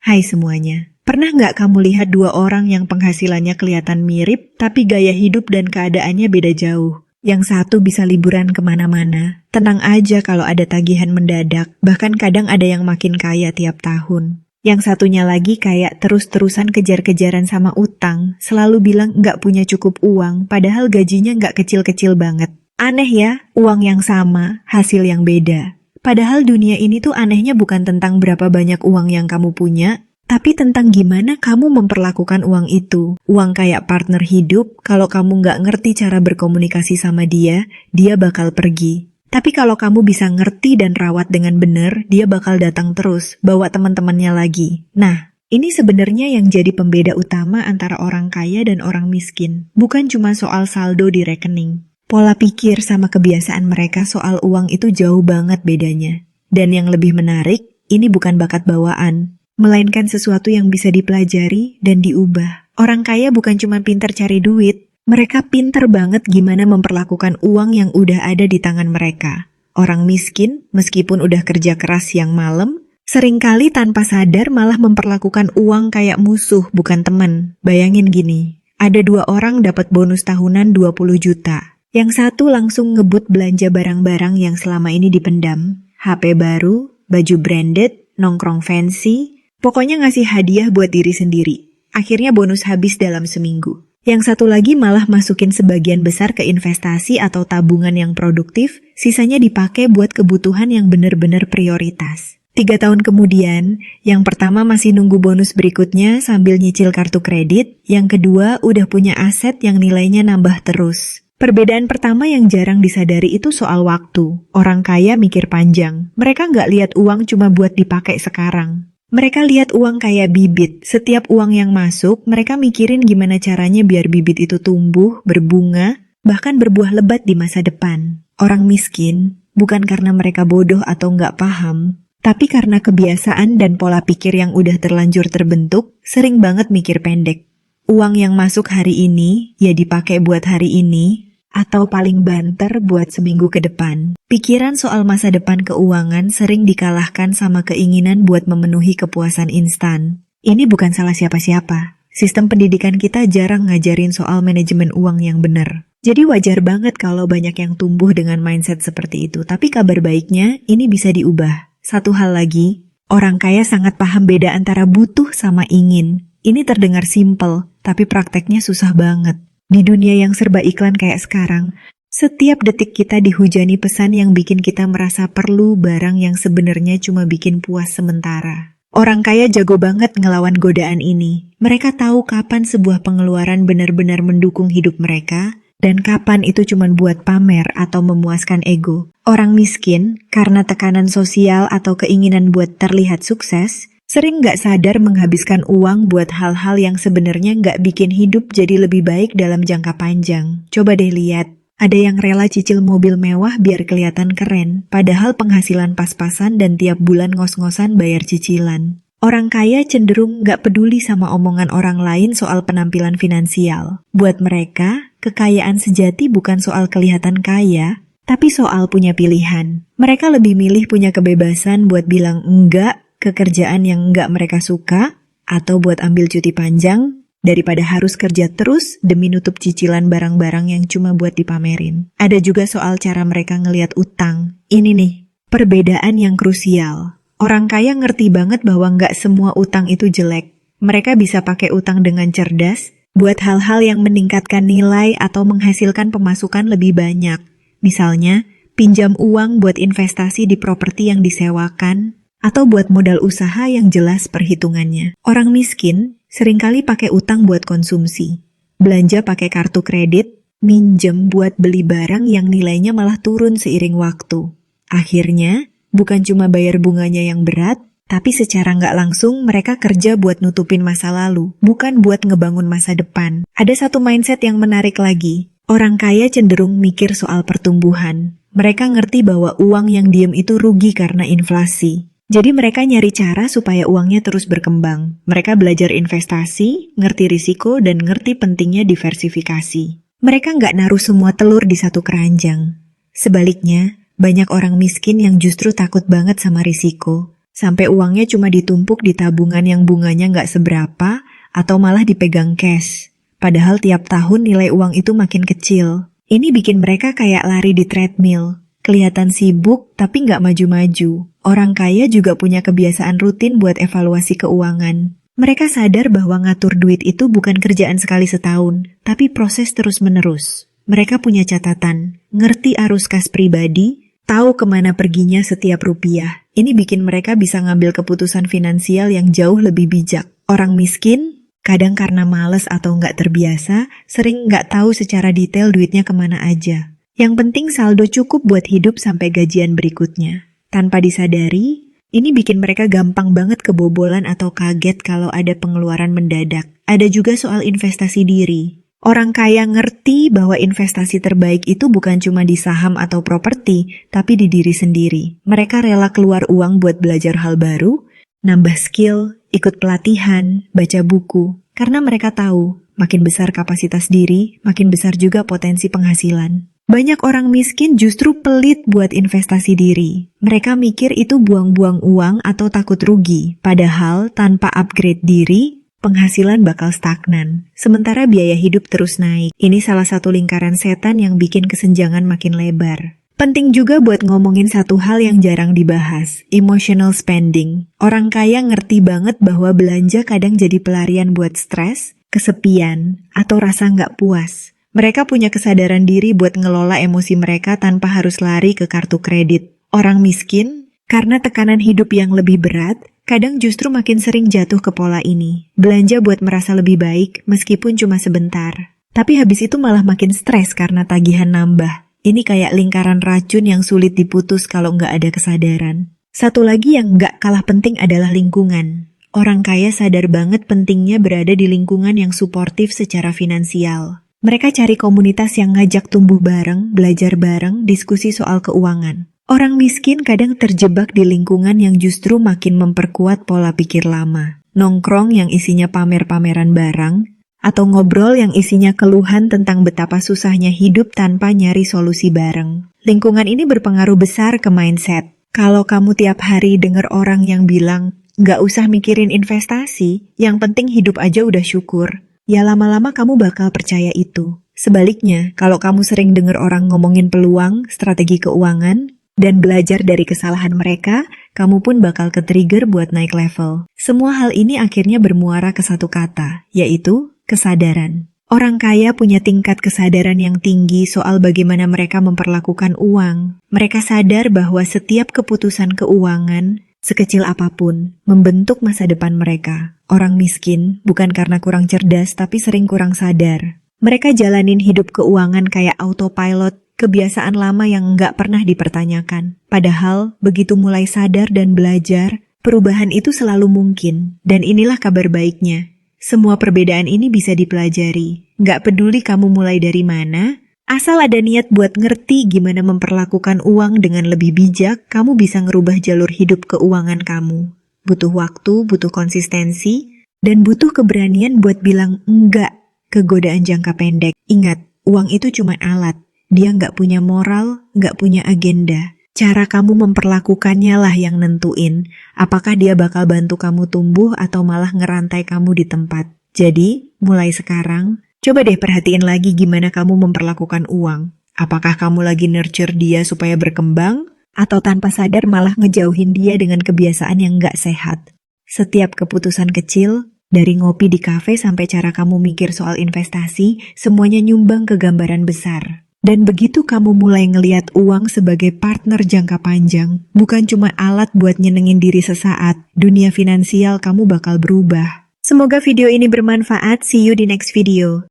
Hai semuanya, pernah nggak kamu lihat dua orang yang penghasilannya kelihatan mirip, tapi gaya hidup dan keadaannya beda jauh? Yang satu bisa liburan kemana-mana, tenang aja kalau ada tagihan mendadak, bahkan kadang ada yang makin kaya tiap tahun. Yang satunya lagi kayak terus-terusan kejar-kejaran sama utang, selalu bilang nggak punya cukup uang, padahal gajinya nggak kecil-kecil banget. Aneh ya, uang yang sama, hasil yang beda. Padahal dunia ini tuh anehnya bukan tentang berapa banyak uang yang kamu punya, tapi tentang gimana kamu memperlakukan uang itu. Uang kayak partner hidup, kalau kamu nggak ngerti cara berkomunikasi sama dia bakal pergi. Tapi kalau kamu bisa ngerti dan rawat dengan benar, dia bakal datang terus, bawa teman-temannya lagi. Nah, ini sebenarnya yang jadi pembeda utama antara orang kaya dan orang miskin. Bukan cuma soal saldo di rekening. Pola pikir sama kebiasaan mereka soal uang itu jauh banget bedanya. Dan yang lebih menarik, ini bukan bakat bawaan, melainkan sesuatu yang bisa dipelajari dan diubah. Orang kaya bukan cuma pintar cari duit, mereka pintar banget gimana memperlakukan uang yang udah ada di tangan mereka. Orang miskin, meskipun udah kerja keras siang malam, seringkali tanpa sadar malah memperlakukan uang kayak musuh, bukan teman. Bayangin gini, ada dua orang dapat bonus tahunan 20 juta. Yang satu langsung ngebut belanja barang-barang yang selama ini dipendam, HP baru, baju branded, nongkrong fancy, pokoknya ngasih hadiah buat diri sendiri. Akhirnya bonus habis dalam seminggu. Yang satu lagi malah masukin sebagian besar ke investasi atau tabungan yang produktif, sisanya dipakai buat kebutuhan yang benar-benar prioritas. 3 tahun kemudian, yang pertama masih nunggu bonus berikutnya sambil nyicil kartu kredit, yang kedua udah punya aset yang nilainya nambah terus. Perbedaan pertama yang jarang disadari itu soal waktu. Orang kaya mikir panjang. Mereka nggak lihat uang cuma buat dipakai sekarang. Mereka lihat uang kayak bibit. Setiap uang yang masuk, mereka mikirin gimana caranya biar bibit itu tumbuh, berbunga, bahkan berbuah lebat di masa depan. Orang miskin, bukan karena mereka bodoh atau nggak paham, tapi karena kebiasaan dan pola pikir yang udah terlanjur terbentuk, sering banget mikir pendek. Uang yang masuk hari ini, ya dipakai buat hari ini, atau paling banter buat seminggu ke depan. Pikiran soal masa depan keuangan sering dikalahkan sama keinginan buat memenuhi kepuasan instan. Ini bukan salah siapa-siapa. Sistem pendidikan kita jarang ngajarin soal manajemen uang yang benar. Jadi wajar banget kalau banyak yang tumbuh dengan mindset seperti itu. Tapi kabar baiknya, ini bisa diubah. Satu hal lagi, orang kaya sangat paham beda antara butuh sama ingin. Ini terdengar simpel, tapi prakteknya susah banget. Di dunia yang serba iklan kayak sekarang, setiap detik kita dihujani pesan yang bikin kita merasa perlu barang yang sebenarnya cuma bikin puas sementara. Orang kaya jago banget ngelawan godaan ini. Mereka tahu kapan sebuah pengeluaran benar-benar mendukung hidup mereka, dan kapan itu cuma buat pamer atau memuaskan ego. Orang miskin, karena tekanan sosial atau keinginan buat terlihat sukses, sering nggak sadar menghabiskan uang buat hal-hal yang sebenarnya nggak bikin hidup jadi lebih baik dalam jangka panjang. Coba deh lihat, ada yang rela cicil mobil mewah biar kelihatan keren, padahal penghasilan pas-pasan dan tiap bulan ngos-ngosan bayar cicilan. Orang kaya cenderung nggak peduli sama omongan orang lain soal penampilan finansial. Buat mereka, kekayaan sejati bukan soal kelihatan kaya, tapi soal punya pilihan. Mereka lebih milih punya kebebasan buat bilang enggak ke kerjaan yang nggak mereka suka, atau buat ambil cuti panjang, daripada harus kerja terus demi nutup cicilan barang-barang yang cuma buat dipamerin. Ada juga soal cara mereka ngelihat utang. Ini nih, perbedaan yang krusial. Orang kaya ngerti banget bahwa nggak semua utang itu jelek. Mereka bisa pakai utang dengan cerdas, buat hal-hal yang meningkatkan nilai atau menghasilkan pemasukan lebih banyak. Misalnya, pinjam uang buat investasi di properti yang disewakan, atau buat modal usaha yang jelas perhitungannya. Orang miskin seringkali pakai utang buat konsumsi, belanja pakai kartu kredit, minjem buat beli barang yang nilainya malah turun seiring waktu. Akhirnya, bukan cuma bayar bunganya yang berat, tapi secara nggak langsung mereka kerja buat nutupin masa lalu, bukan buat ngebangun masa depan. Ada satu mindset yang menarik lagi. Orang kaya cenderung mikir soal pertumbuhan. Mereka ngerti bahwa uang yang diem itu rugi karena inflasi. Jadi mereka nyari cara supaya uangnya terus berkembang. Mereka belajar investasi, ngerti risiko, dan ngerti pentingnya diversifikasi. Mereka nggak naruh semua telur di satu keranjang. Sebaliknya, banyak orang miskin yang justru takut banget sama risiko. Sampai uangnya cuma ditumpuk di tabungan yang bunganya nggak seberapa, atau malah dipegang cash. Padahal tiap tahun nilai uang itu makin kecil. Ini bikin mereka kayak lari di treadmill. Kelihatan sibuk, tapi nggak maju-maju. Orang kaya juga punya kebiasaan rutin buat evaluasi keuangan. Mereka sadar bahwa ngatur duit itu bukan kerjaan sekali setahun, tapi proses terus-menerus. Mereka punya catatan, ngerti arus kas pribadi, tahu kemana perginya setiap rupiah. Ini bikin mereka bisa ngambil keputusan finansial yang jauh lebih bijak. Orang miskin, kadang karena males atau nggak terbiasa, sering nggak tahu secara detail duitnya kemana aja. Yang penting saldo cukup buat hidup sampai gajian berikutnya. Tanpa disadari, ini bikin mereka gampang banget kebobolan atau kaget kalau ada pengeluaran mendadak. Ada juga soal investasi diri. Orang kaya ngerti bahwa investasi terbaik itu bukan cuma di saham atau properti, tapi di diri sendiri. Mereka rela keluar uang buat belajar hal baru, nambah skill, ikut pelatihan, baca buku. Karena mereka tahu, makin besar kapasitas diri, makin besar juga potensi penghasilan. Banyak orang miskin justru pelit buat investasi diri. Mereka mikir itu buang-buang uang atau takut rugi. Padahal tanpa upgrade diri, penghasilan bakal stagnan. Sementara biaya hidup terus naik. Ini salah satu lingkaran setan yang bikin kesenjangan makin lebar. Penting juga buat ngomongin satu hal yang jarang dibahas, emotional spending. Orang kaya ngerti banget bahwa belanja kadang jadi pelarian buat stres, kesepian, atau rasa nggak puas. Mereka punya kesadaran diri buat ngelola emosi mereka tanpa harus lari ke kartu kredit. Orang miskin, karena tekanan hidup yang lebih berat, kadang justru makin sering jatuh ke pola ini. Belanja buat merasa lebih baik, meskipun cuma sebentar. Tapi habis itu malah makin stres karena tagihan nambah. Ini kayak lingkaran racun yang sulit diputus kalau nggak ada kesadaran. Satu lagi yang nggak kalah penting adalah lingkungan. Orang kaya sadar banget pentingnya berada di lingkungan yang suportif secara finansial. Mereka cari komunitas yang ngajak tumbuh bareng, belajar bareng, diskusi soal keuangan. Orang miskin kadang terjebak di lingkungan yang justru makin memperkuat pola pikir lama. Nongkrong yang isinya pamer-pameran barang, atau ngobrol yang isinya keluhan tentang betapa susahnya hidup tanpa nyari solusi bareng. Lingkungan ini berpengaruh besar ke mindset. Kalau kamu tiap hari dengar orang yang bilang, nggak usah mikirin investasi, yang penting hidup aja udah syukur, ya lama-lama kamu bakal percaya itu. Sebaliknya, kalau kamu sering dengar orang ngomongin peluang, strategi keuangan, dan belajar dari kesalahan mereka, kamu pun bakal ke-trigger buat naik level. Semua hal ini akhirnya bermuara ke satu kata, yaitu kesadaran. Orang kaya punya tingkat kesadaran yang tinggi soal bagaimana mereka memperlakukan uang. Mereka sadar bahwa setiap keputusan keuangan, sekecil apapun, membentuk masa depan mereka. Orang miskin bukan karena kurang cerdas, tapi sering kurang sadar. Mereka jalanin hidup keuangan kayak autopilot, kebiasaan lama yang nggak pernah dipertanyakan. Padahal, begitu mulai sadar dan belajar, perubahan itu selalu mungkin. Dan inilah kabar baiknya. Semua perbedaan ini bisa dipelajari. Nggak peduli kamu mulai dari mana, asal ada niat buat ngerti gimana memperlakukan uang dengan lebih bijak, kamu bisa ngerubah jalur hidup keuangan kamu. Butuh waktu, butuh konsistensi, dan butuh keberanian buat bilang enggak ke godaan jangka pendek. Ingat, uang itu cuma alat. Dia nggak punya moral, nggak punya agenda. Cara kamu memperlakukannya lah yang nentuin apakah dia bakal bantu kamu tumbuh atau malah ngerantai kamu di tempat. Jadi, mulai sekarang, coba deh perhatiin lagi gimana kamu memperlakukan uang. Apakah kamu lagi nurture dia supaya berkembang, atau tanpa sadar malah ngejauhin dia dengan kebiasaan yang nggak sehat. Setiap keputusan kecil, dari ngopi di kafe sampai cara kamu mikir soal investasi, semuanya nyumbang ke gambaran besar. Dan begitu kamu mulai ngeliat uang sebagai partner jangka panjang, bukan cuma alat buat nyenengin diri sesaat, dunia finansial kamu bakal berubah. Semoga video ini bermanfaat, see you di next video.